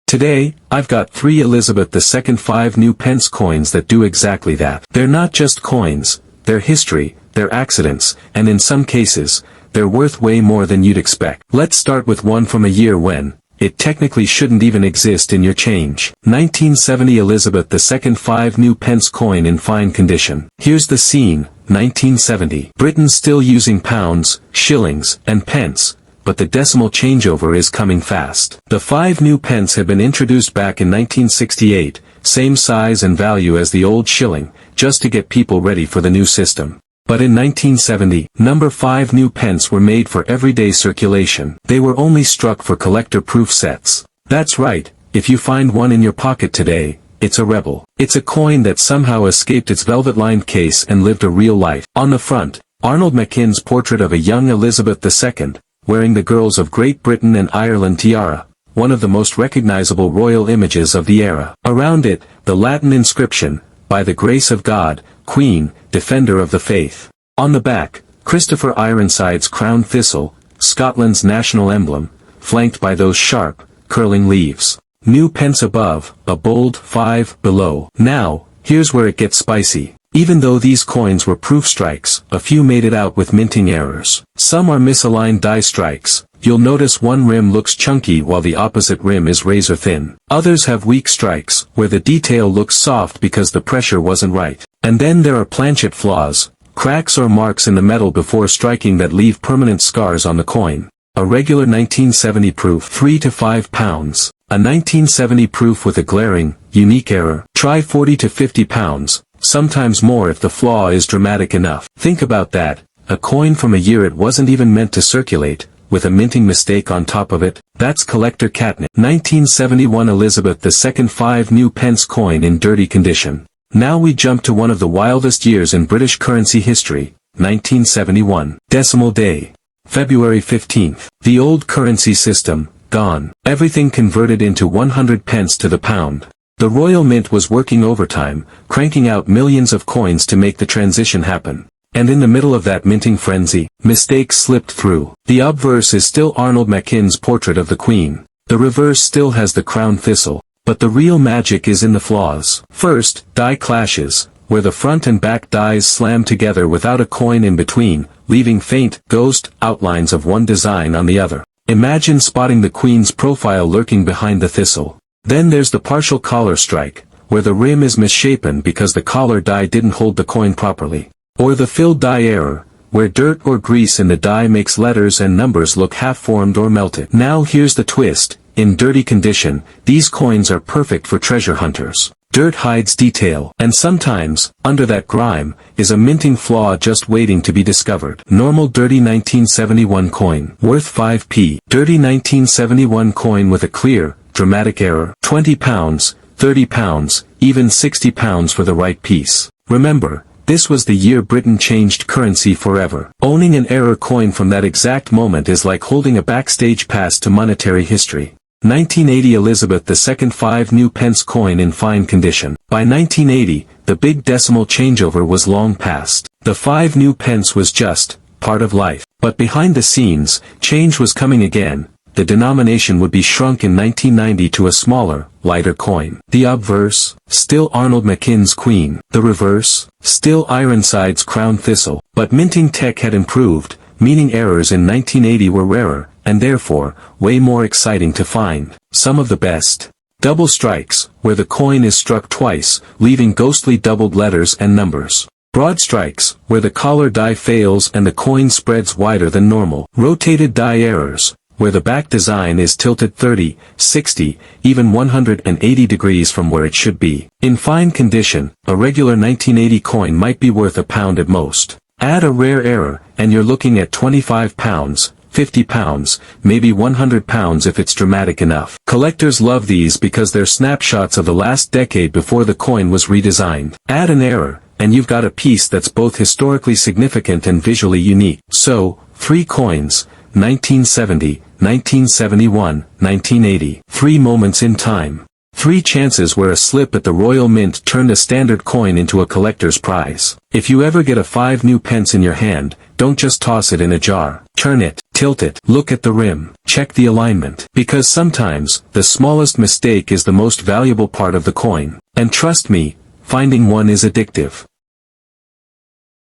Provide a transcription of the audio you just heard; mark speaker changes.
Speaker 1: Today, I've got 3 Elizabeth II 5 new pence coins that do exactly that. They're not just coins, they're history, they're accidents, and in some cases, they're worth way more than you'd expect. Let's start with one from a year when it technically shouldn't even exist in your change. 1970 Elizabeth II 5 new pence coin in fine condition. Here's the scene, 1970. Britain's still using pounds, shillings, and pence, but the decimal changeover is coming fast. The 5 new pence had been introduced back in 1968, same size and value as the old shilling, just to get people ready for the new system. But in 1970, number 5 new pence were made for everyday circulation. They were only struck for collector-proof sets. That's right, if you find one in your pocket today, it's a rebel. It's a coin that somehow escaped its velvet-lined case and lived a real life. On the front, Arnold Mackin's portrait of a young Elizabeth II, wearing the girls of Great Britain and Ireland tiara, one of the most recognizable royal images of the era. Around it, the Latin inscription, "By the grace of God, Queen, Defender of the Faith." On the back, Christopher Ironside's crown thistle, Scotland's national emblem, flanked by those sharp, curling leaves. New pence above, a bold 5 below. Now, here's where it gets spicy. Even though these coins were proof strikes, a few made it out with minting errors. Some are misaligned die strikes. You'll notice one rim looks chunky while the opposite rim is razor thin. Others have weak strikes, where the detail looks soft because the pressure wasn't right. And then there are planchet flaws, cracks or marks in the metal before striking that leave permanent scars on the coin. A regular 1970 proof 3 to 5 pounds. A 1970 proof with a glaring, unique error. Try 40 to 50 pounds, sometimes more if the flaw is dramatic enough. Think about that, a coin from a year it wasn't even meant to circulate, with a minting mistake on top of it. That's collector catnip. 1971 Elizabeth II 5 new pence coin in dirty condition. Now we jump to one of the wildest years in British currency history, 1971. Decimal day, February 15th. The old currency system, gone. Everything converted into 100 pence to the pound. The Royal Mint was working overtime, cranking out millions of coins to make the transition happen. And in the middle of that minting frenzy, mistakes slipped through. The obverse is still Arnold Mackin's portrait of the Queen. The reverse still has the crown thistle. But the real magic is in the flaws. First, die clashes, where the front and back dies slam together without a coin in between, leaving faint, ghost outlines of one design on the other. Imagine spotting the Queen's profile lurking behind the thistle. Then there's the partial collar strike, where the rim is misshapen because the collar die didn't hold the coin properly. Or the filled die error, where dirt or grease in the die makes letters and numbers look half-formed or melted. Now here's the twist. In dirty condition, these coins are perfect for treasure hunters. Dirt hides detail, and sometimes, under that grime, is a minting flaw just waiting to be discovered. Normal dirty 1971 coin, worth 5p. Dirty 1971 coin with a clear, dramatic error. 20 pounds, 30 pounds, even 60 pounds for the right piece. Remember, this was the year Britain changed currency forever. Owning an error coin from that exact moment is like holding a backstage pass to monetary history. 1980 Elizabeth II 5 new pence coin in fine condition. By 1980, the big decimal changeover was long past. The 5 new pence was just part of life. But behind the scenes, change was coming again. The denomination would be shrunk in 1990 to a smaller, lighter coin. The obverse, still Arnold Mackin's Queen. The reverse, still Ironside's crown thistle. But minting tech had improved, meaning errors in 1980 were rarer, and therefore, way more exciting to find. Some of the best. Double strikes, where the coin is struck twice, leaving ghostly doubled letters and numbers. Broad strikes, where the collar die fails and the coin spreads wider than normal. Rotated die errors, where the back design is tilted 30, 60, even 180 degrees from where it should be. In fine condition, a regular 1980 coin might be worth £1 at most. Add a rare error, and you're looking at 25 pounds, 50 pounds, maybe 100 pounds if it's dramatic enough. Collectors love these because they're snapshots of the last decade before the coin was redesigned. Add an error, and you've got a piece that's both historically significant and visually unique. So, 3 coins, 1970, 1971, 1980. 3 moments in time. 3 chances where a slip at the Royal Mint turned a standard coin into a collector's prize. If you ever get a 5 new pence in your hand, don't just toss it in a jar. Turn it. tilt it, look at the rim, check the alignment. Because sometimes, the smallest mistake is the most valuable part of the coin. And trust me, finding one is addictive.